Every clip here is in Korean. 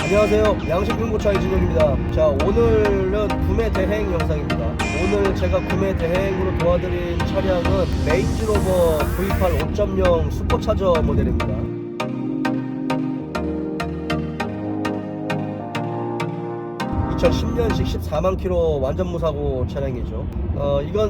안녕하세요, 양식중고차 이진영입니다. 자, 오늘은 구매 대행 영상입니다. 오늘 제가 구매 대행으로 도와드린 차량은 레인지로버 V8 5.0 슈퍼차저 모델입니다. 2010년식 14만 킬로 완전 무사고 차량이죠.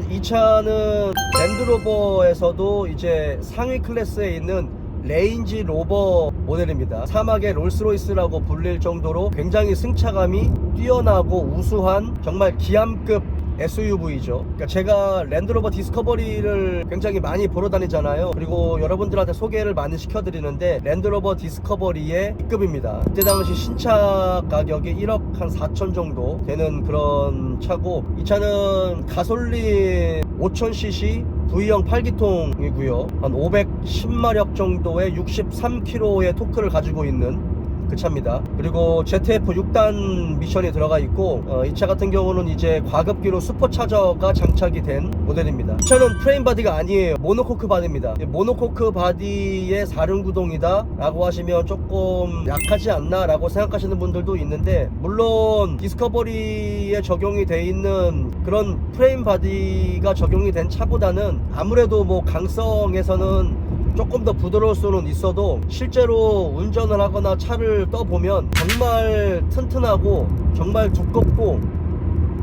이 차는 랜드로버에서도 이제 상위 클래스에 있는 레인지 로버 모델입니다. 사막의 롤스로이스라고 불릴 정도로 굉장히 승차감이 뛰어나고 우수한 정말 기암급 SUV죠. 그러니까 제가 랜드로버 디스커버리를 굉장히 많이 보러 다니잖아요. 그리고 여러분들한테 소개를 많이 시켜드리는데 랜드로버 디스커버리의 B급입니다. 그때 당시 신차 가격이 1억 한 4천 정도 되는 그런 차고, 이 차는 가솔린 5000cc V형 8기통이고요. 한 510마력 정도의 63kg의 토크를 가지고 있는 그 차입니다. 그리고 ZF 6단 미션이 들어가 있고, 이 차 같은 경우는 이제 과급기로 슈퍼차저가 장착이 된 모델입니다. 이 차는 프레임 바디가 아니에요. 모노코크 바디입니다. 모노코크 바디의 사륜구동이다 라고 하시면 조금 약하지 않나 라고 생각하시는 분들도 있는데, 물론 디스커버리에 적용이 돼 있는 그런 프레임 바디가 적용이 된 차보다는 아무래도 뭐 강성에서는 조금 더 부드러울 수는 있어도, 실제로 운전을 하거나 차를 떠보면 정말 튼튼하고 정말 두껍고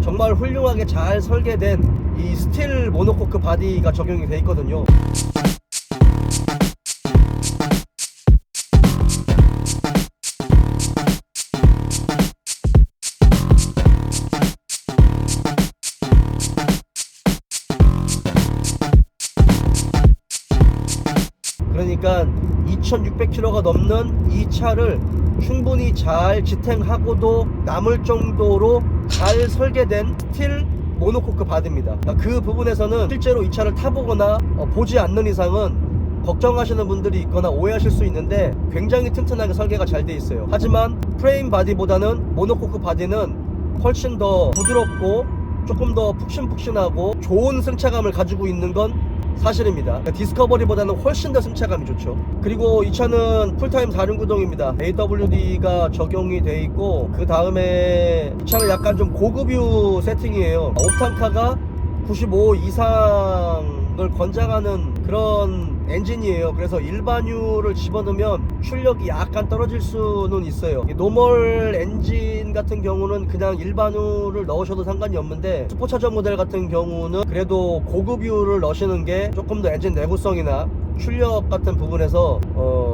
정말 훌륭하게 잘 설계된 이 스틸 모노코크 바디가 적용이 돼 있거든요. 그러니까 2600km가 넘는 이 차를 충분히 잘 지탱하고도 남을 정도로 잘 설계된 스틸 모노코크 바디입니다. 그 부분에서는 실제로 이 차를 타보거나 보지 않는 이상은 걱정하시는 분들이 있거나 오해하실 수 있는데, 굉장히 튼튼하게 설계가 잘 돼 있어요. 하지만 프레임 바디보다는 모노코크 바디는 훨씬 더 부드럽고 조금 더 푹신푹신하고 좋은 승차감을 가지고 있는 건 사실입니다. 디스커버리보다는 훨씬 더 승차감이 좋죠. 그리고 이 차는 풀타임 4륜구동입니다. AWD가 적용이 돼 있고, 그 다음에 이 차는 약간 좀 고급유 세팅이에요. 옥탄카가 95 이상을 권장하는 그런 엔진이에요. 그래서 일반유를 집어넣으면 출력이 약간 떨어질 수는 있어요. 노멀 엔진 같은 경우는 그냥 일반유를 넣으셔도 상관이 없는데, 슈퍼차저 모델 같은 경우는 그래도 고급유를 넣으시는 게 조금 더 엔진 내구성이나 출력 같은 부분에서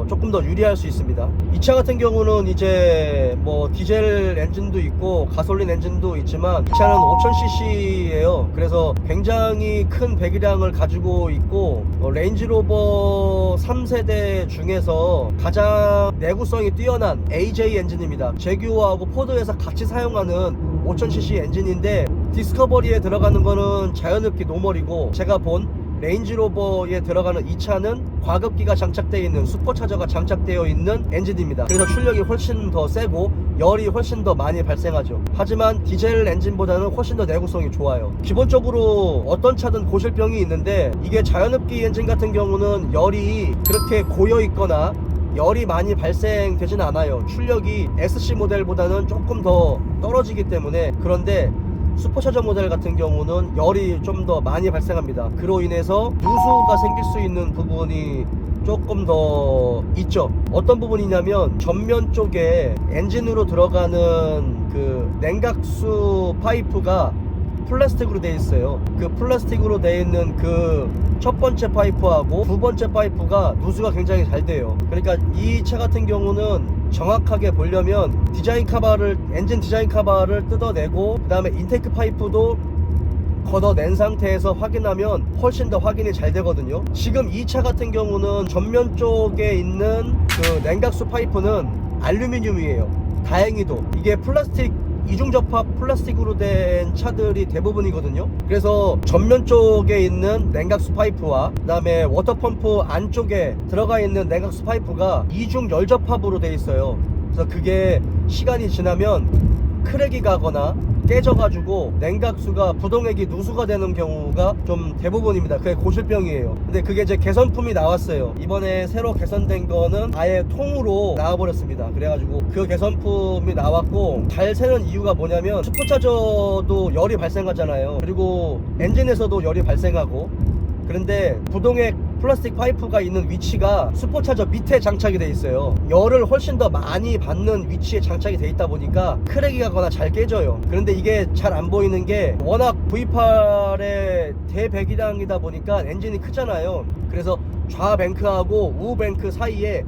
조금 더 유리할 수 있습니다. 이 차 같은 경우는 이제 뭐 디젤 엔진도 있고 가솔린 엔진도 있지만, 이 차는 5000cc예요. 그래서 굉장히 큰 배기량을 가지고 있고, 레인지로버 3세대 중에서 가장 내구성이 뛰어난 AJ 엔진입니다. 제규어하고 포드에서 같이 사용하는 5000cc 엔진인데, 디스커버리에 들어가는 거는 자연흡기 노멀이고, 제가 본 레인지로버에 들어가는 이 차는 과급기가 장착되어 있는 슈퍼차저가 장착되어 있는 엔진입니다. 그래서 출력이 훨씬 더 세고 열이 훨씬 더 많이 발생하죠. 하지만 디젤 엔진보다는 훨씬 더 내구성이 좋아요. 기본적으로 어떤 차든 고실병이 있는데, 이게 자연흡기 엔진 같은 경우는 열이 그렇게 고여 있거나 열이 많이 발생되진 않아요. 출력이 SC 모델보다는 조금 더 떨어지기 때문에. 그런데 슈퍼차저 모델 같은 경우는 열이 좀 더 많이 발생합니다. 그로 인해서 누수가 생길 수 있는 부분이 조금 더 있죠. 어떤 부분이냐면, 전면 쪽에 엔진으로 들어가는 그 냉각수 파이프가 플라스틱으로 되어 있어요. 그 플라스틱으로 되어 있는 그 첫 번째 파이프하고 두 번째 파이프가 누수가 굉장히 잘 돼요. 그러니까 이 차 같은 경우는 정확하게 보려면 엔진 디자인 카바를 뜯어내고, 그 다음에 인테이크 파이프도 걷어낸 상태에서 확인하면 훨씬 더 확인이 잘 되거든요. 지금 이 차 같은 경우는 전면 쪽에 있는 그 냉각수 파이프는 알루미늄이에요. 다행히도 이게 이중접합 플라스틱으로 된 차들이 대부분이거든요. 그래서 전면 쪽에 있는 냉각수 파이프와 그 다음에 워터펌프 안쪽에 들어가 있는 냉각수 파이프가 이중 열접합으로 돼 있어요. 그래서 그게 시간이 지나면 크랙이 가거나 깨져가지고 냉각수가 부동액이 누수가 되는 경우가 좀 대부분입니다. 그게 고질병이에요. 근데 그게 이제 개선품이 나왔어요. 이번에 새로 개선된 거는 아예 통으로 나와버렸습니다. 그래가지고 그 개선품이 나왔고, 잘 새는 이유가 뭐냐면 슈퍼차저도 열이 발생하잖아요. 그리고 엔진에서도 열이 발생하고, 그런데 부동액 플라스틱 파이프가 있는 위치가 슈퍼차저 밑에 장착이 돼 있어요. 열을 훨씬 더 많이 받는 위치에 장착이 돼 있다 보니까 크랙이 가거나 잘 깨져요. 그런데 이게 잘 안 보이는 게 워낙 V8의 대배기량이다 보니까 엔진이 크잖아요. 그래서 좌뱅크하고 우뱅크 사이에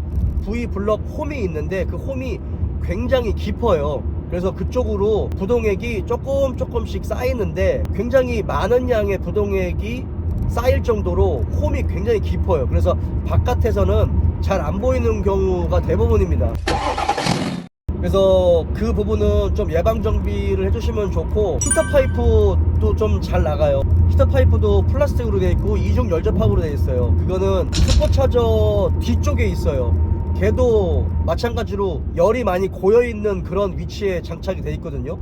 V블럭 홈이 있는데 그 홈이 굉장히 깊어요. 그래서 그쪽으로 부동액이 조금씩 쌓이는데 굉장히 많은 양의 부동액이 쌓일 정도로 홈이 굉장히 깊어요. 그래서 바깥에서는 잘 안 보이는 경우가 대부분입니다. 그래서 그 부분은 좀 예방 정비를 해주시면 좋고, 히터 파이프도 좀 잘 나가요. 히터 파이프도 플라스틱으로 되어 있고 이중 열접합으로 되어 있어요. 그거는 슈퍼차저 뒤쪽에 있어요. 걔도 마찬가지로 열이 많이 고여있는 그런 위치에 장착이 되어 있거든요.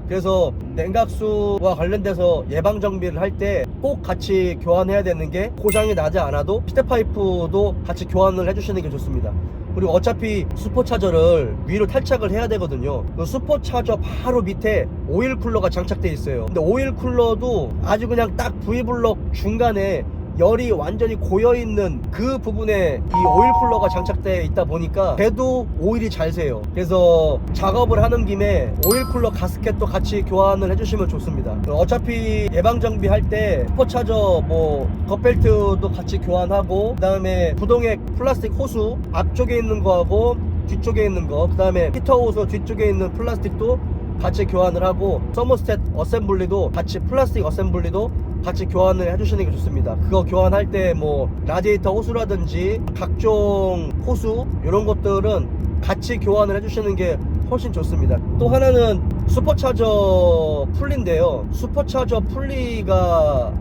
그래서 냉각수와 관련돼서 예방 정비를 할 때 꼭 같이 교환해야 되는 게, 고장이 나지 않아도 히터 파이프도 같이 교환을 해주시는 게 좋습니다. 그리고 어차피 슈퍼차저를 위로 탈착을 해야 되거든요. 그 슈퍼차저 바로 밑에 오일 쿨러가 장착되어 있어요. 근데 오일 쿨러도 아주 그냥 딱 V블럭 중간에 열이 완전히 고여있는 그 부분에 이 오일 쿨러가 장착되어 있다 보니까 걔도 오일이 잘 새요. 그래서 작업을 하는 김에 오일 쿨러 가스켓도 같이 교환을 해주시면 좋습니다. 어차피 예방정비 할 때 슈퍼차저 뭐 겉벨트도 같이 교환하고, 그 다음에 부동액 플라스틱 호수 앞쪽에 있는 거하고 뒤쪽에 있는 거, 그 다음에 히터 호수 뒤쪽에 있는 플라스틱도 같이 교환을 하고, 서머스탯 어셈블리도 같이, 플라스틱 어셈블리도 같이 교환을 해주시는 게 좋습니다. 그거 교환할 때 뭐 라디에이터 호수라든지 각종 호수 이런 것들은 같이 교환을 해주시는 게 훨씬 좋습니다. 또 하나는 슈퍼차저 풀리인데요. 슈퍼차저 풀리가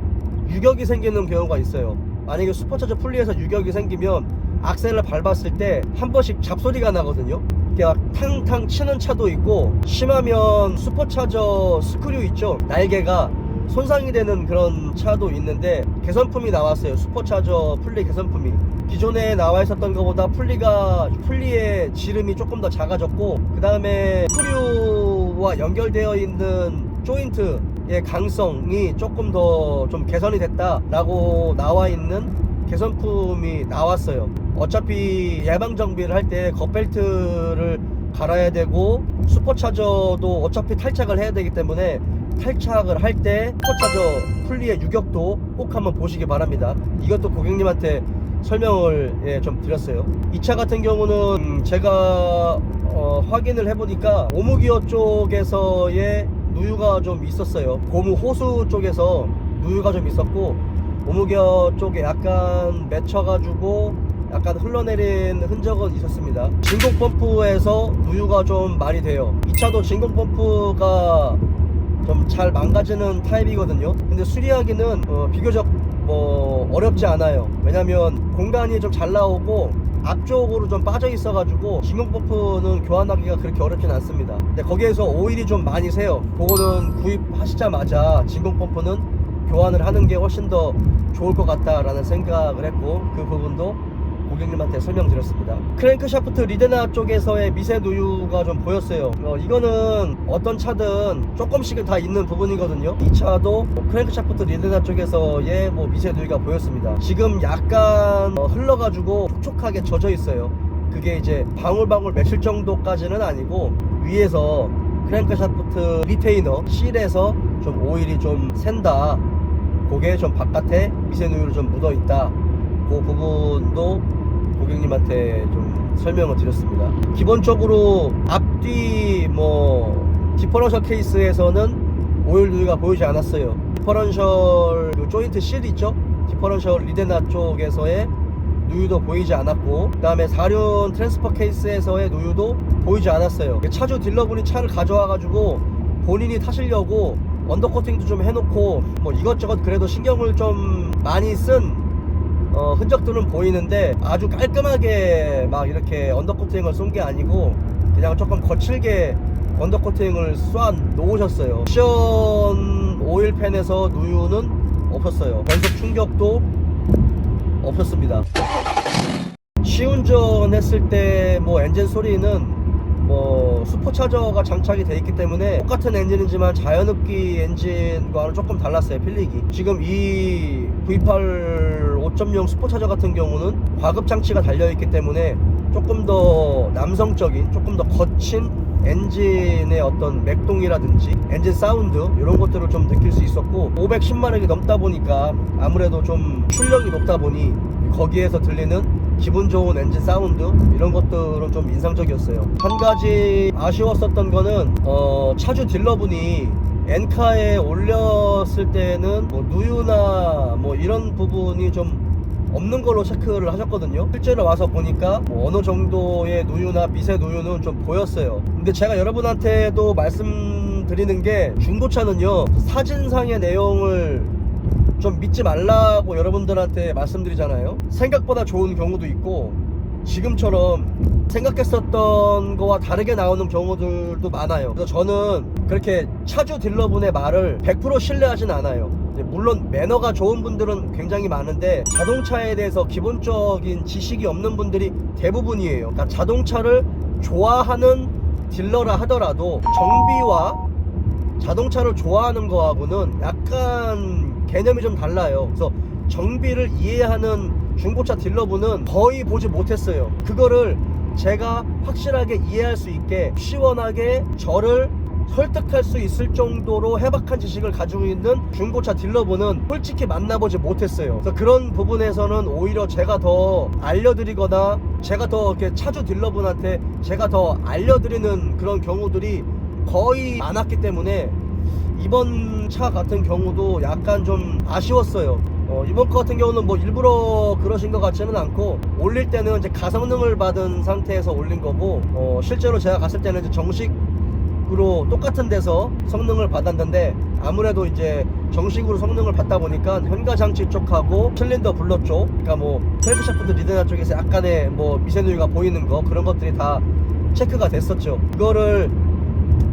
유격이 생기는 경우가 있어요. 만약에 슈퍼차저 풀리에서 유격이 생기면 악셀을 밟았을 때 한 번씩 잡소리가 나거든요. 그냥 탕탕 치는 차도 있고, 심하면 슈퍼차저 스크류 있죠, 날개가 손상이 되는 그런 차도 있는데, 개선품이 나왔어요. 슈퍼차저 풀리 개선품이 기존에 나와 있었던 것보다 풀리의 지름이 조금 더 작아졌고, 그 다음에 스크류와 연결되어 있는 조인트의 강성이 조금 더 좀 개선이 됐다라고 나와 있는 개선품이 나왔어요. 어차피 예방 정비를 할 때 겉벨트를 갈아야 되고, 슈퍼차저도 어차피 탈착을 해야 되기 때문에 탈착을 할 때 슈퍼차저 풀리의 유격도 꼭 한번 보시기 바랍니다. 이것도 고객님한테 설명을 좀 드렸어요. 이 차 같은 경우는 제가 확인을 해보니까 오무기어 쪽에서의 누유가 좀 있었어요. 고무 호수 쪽에서 누유가 좀 있었고, 오무기어 쪽에 약간 맺혀가지고 약간 흘러내린 흔적은 있었습니다. 진공 펌프에서 누유가 좀 많이 돼요. 이 차도 진공 펌프가 좀 잘 망가지는 타입이거든요. 근데 수리하기는 비교적 뭐 어렵지 않아요. 왜냐면 공간이 좀 잘 나오고 앞쪽으로 좀 빠져 있어 가지고 진공 펌프는 교환하기가 그렇게 어렵진 않습니다. 근데 거기에서 오일이 좀 많이 새요. 그거는 구입하시자마자 진공 펌프는 교환을 하는 게 훨씬 더 좋을 것 같다라는 생각을 했고, 그 부분도 고객님한테 설명드렸습니다. 크랭크 샤프트 리데나 쪽에서의 미세 누유가 좀 보였어요. 이거는 어떤 차든 조금씩은 다 있는 부분이거든요. 이 차도 크랭크 샤프트 리데나 쪽에서의 뭐 미세 누유가 보였습니다. 지금 약간 흘러가지고 촉촉하게 젖어 있어요. 그게 이제 방울방울 맺힐 정도까지는 아니고, 위에서 크랭크 샤프트 리테이너 실에서 좀 오일이 좀 샌다, 그게 좀 바깥에 미세 누유로 좀 묻어 있다, 그 부분도 고객님한테 좀 설명을 드렸습니다. 기본적으로 앞뒤 뭐 디퍼런셜 케이스에서는 오일 누유가 보이지 않았어요. 디퍼런셜 조인트 실 있죠? 디퍼런셜 리데나 쪽에서의 누유도 보이지 않았고, 그 다음에 4륜 트랜스퍼 케이스에서의 누유도 보이지 않았어요. 차주 딜러분이 차를 가져와 가지고 본인이 타시려고 언더코팅도 좀 해놓고 뭐 이것저것 그래도 신경을 좀 많이 쓴 흔적들은 보이는데, 아주 깔끔하게 막 이렇게 언더코팅을 쏜 게 아니고 그냥 조금 거칠게 언더코팅을 쏴 놓으셨어요. 미션 오일팬에서 누유는 없었어요. 변속 충격도 없었습니다. 시운전 했을 때 뭐 엔진 소리는 뭐 슈퍼차저가 장착이 돼 있기 때문에 똑같은 엔진이지만 자연흡기 엔진과는 조금 달랐어요. 필릭이. 지금 이 V8 5.0 슈퍼차저 같은 경우는 과급 장치가 달려 있기 때문에 조금 더 남성적인, 조금 더 거친 엔진의 어떤 맥동이라든지 엔진 사운드 이런 것들을 좀 느낄 수 있었고, 510마력이 넘다 보니까 아무래도 좀 출력이 높다 보니 거기에서 들리는 기분 좋은 엔진 사운드 이런 것들은 좀 인상적이었어요. 한 가지 아쉬웠었던 거는 차주 딜러분이 엔카에 올렸을 때는 뭐 누유나 뭐 이런 부분이 좀 없는 걸로 체크를 하셨거든요. 실제로 와서 보니까 뭐 어느 정도의 누유나 미세 누유는 좀 보였어요. 근데 제가 여러분한테도 말씀드리는 게, 중고차는요 사진상의 내용을 좀 믿지 말라고 여러분들한테 말씀드리잖아요. 생각보다 좋은 경우도 있고 지금처럼 생각했었던 거와 다르게 나오는 경우들도 많아요. 그래서 저는 그렇게 차주 딜러분의 말을 100% 신뢰하진 않아요. 물론 매너가 좋은 분들은 굉장히 많은데 자동차에 대해서 기본적인 지식이 없는 분들이 대부분이에요. 그러니까 자동차를 좋아하는 딜러라 하더라도 정비와 자동차를 좋아하는 거하고는 약간 개념이 좀 달라요. 그래서 정비를 이해하는 중고차 딜러분은 거의 보지 못했어요. 그거를 제가 확실하게 이해할 수 있게 시원하게 저를 설득할 수 있을 정도로 해박한 지식을 가지고 있는 중고차 딜러분은 솔직히 만나보지 못했어요. 그래서 그런 부분에서는 오히려 제가 더 알려드리거나 제가 더 이렇게 차주 딜러분한테 제가 더 알려드리는 그런 경우들이 거의 많았기 때문에 이번 차 같은 경우도 약간 좀 아쉬웠어요. 이번 거 같은 경우는 뭐 일부러 그러신 것 같지는 않고, 올릴 때는 이제 가성능을 받은 상태에서 올린 거고, 실제로 제가 갔을 때는 이제 정식으로 똑같은 데서 성능을 받았는데, 아무래도 이제 정식으로 성능을 받다 보니까 현가장치 쪽하고 실린더 블러 쪽, 그러니까 뭐 크랭크샤프트 리드나 쪽에서 약간의 뭐 미세누유가 보이는 거, 그런 것들이 다 체크가 됐었죠. 그거를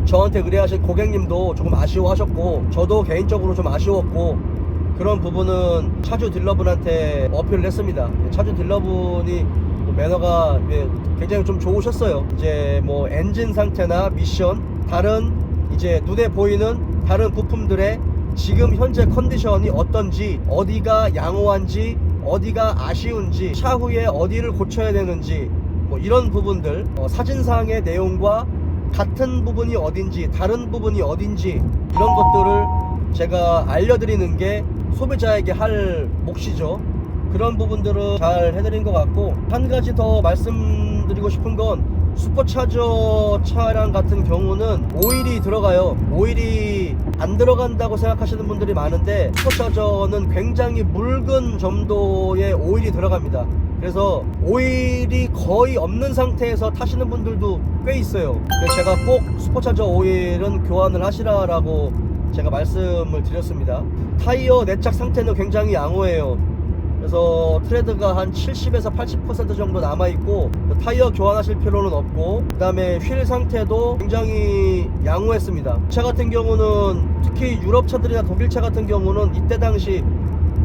저한테 의뢰하신 고객님도 조금 아쉬워하셨고, 저도 개인적으로 좀 아쉬웠고, 그런 부분은 차주 딜러분한테 어필을 했습니다. 차주 딜러분이 매너가 굉장히 좀 좋으셨어요. 이제 뭐 엔진 상태나 미션, 다른 이제 눈에 보이는 다른 부품들의 지금 현재 컨디션이 어떤지, 어디가 양호한지, 어디가 아쉬운지, 차후에 어디를 고쳐야 되는지, 뭐 이런 부분들, 사진상의 내용과 같은 부분이 어딘지 다른 부분이 어딘지 이런 것들을 제가 알려드리는 게 소비자에게 할 몫이죠. 그런 부분들은 잘 해드린 것 같고, 한 가지 더 말씀드리고 싶은 건, 슈퍼차저 차량 같은 경우는 오일이 들어가요. 오일이 안 들어간다고 생각하시는 분들이 많은데 슈퍼차저는 굉장히 묽은 점도의 오일이 들어갑니다. 그래서 오일이 거의 없는 상태에서 타시는 분들도 꽤 있어요. 그래서 제가 꼭 슈퍼차저 오일은 교환을 하시라라고 제가 말씀을 드렸습니다. 타이어 내착 상태는 굉장히 양호해요. 그래서 트레드가 한 70에서 80% 정도 남아있고, 타이어 교환하실 필요는 없고, 그 다음에 휠 상태도 굉장히 양호했습니다. 차 같은 경우는 특히 유럽 차들이나 독일 차 같은 경우는 이때 당시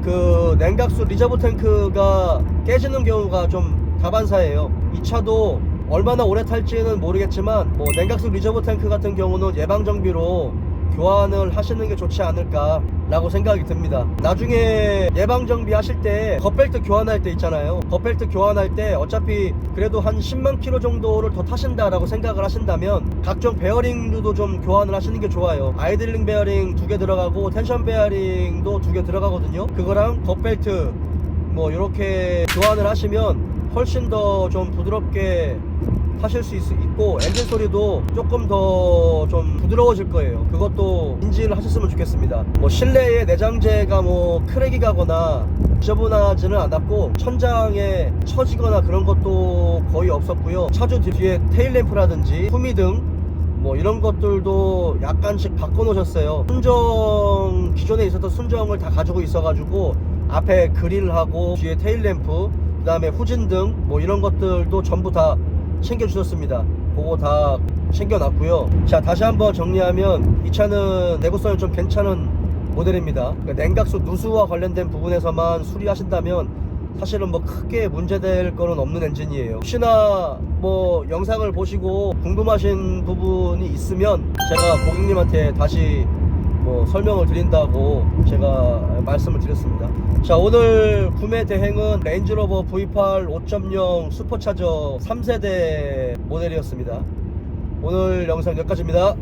그 냉각수 리저브 탱크가 깨지는 경우가 좀 다반사예요. 이 차도 얼마나 오래 탈지는 모르겠지만 뭐 냉각수 리저브 탱크 같은 경우는 예방정비로 교환을 하시는 게 좋지 않을까 라고 생각이 듭니다. 나중에 예방정비 하실 때 겉벨트 교환할 때 있잖아요. 겉벨트 교환할 때 어차피 그래도 한 10만 킬로 정도를 더 타신다 라고 생각을 하신다면 각종 베어링도 좀 교환을 하시는 게 좋아요. 아이들링 베어링 2개 들어가고 텐션 베어링도 2개 들어가거든요. 그거랑 겉벨트 뭐 이렇게 교환을 하시면 훨씬 더 좀 부드럽게 하실 수 있고, 엔진 소리도 조금 더 좀 부드러워질 거예요. 그것도 인지를 하셨으면 좋겠습니다. 뭐 실내에 내장재가 뭐 크랙이 가거나 지저분하지는 않았고, 천장에 처지거나 그런 것도 거의 없었고요. 차주 뒤에 테일램프라든지 후미등 뭐 이런 것들도 약간씩 바꿔 놓으셨어요. 순정, 기존에 있었던 순정을 다 가지고 있어 가지고 앞에 그릴하고 뒤에 테일램프, 그 다음에 후진등 뭐 이런 것들도 전부 다 챙겨 주셨습니다. 그거 다 챙겨놨고요. 자, 다시 한번 정리하면 이 차는 내구성이 좀 괜찮은 모델입니다. 그러니까 냉각수 누수와 관련된 부분에서만 수리하신다면 사실은 뭐 크게 문제될 거는 없는 엔진이에요. 혹시나 뭐 영상을 보시고 궁금하신 부분이 있으면 제가 고객님한테 다시 뭐 설명을 드린다고 제가 말씀을 드렸습니다. 자, 오늘 구매 대행은 레인지로버 V8 5.0 슈퍼차저 3세대 모델이었습니다. 오늘 영상 여기까지입니다.